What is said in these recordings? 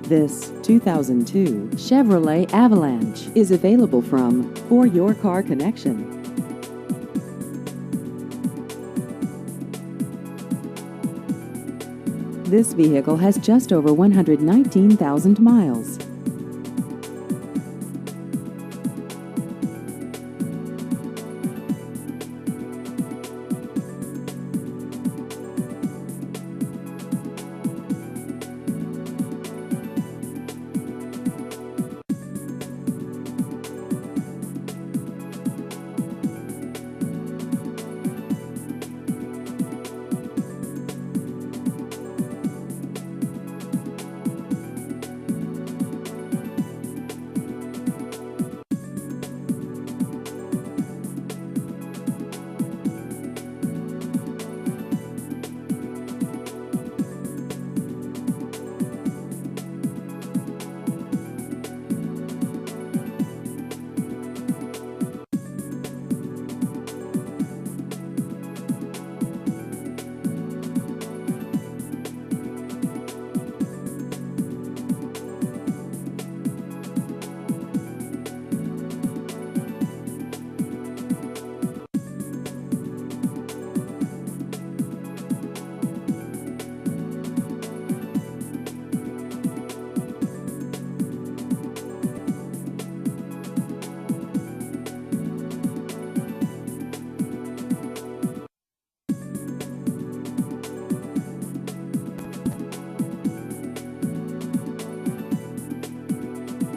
This 2002 Chevrolet Avalanche is available from For Your Car Connection. This vehicle has just over 119,000 miles.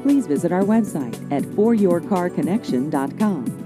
Please visit our website at foryourcarconnection.com.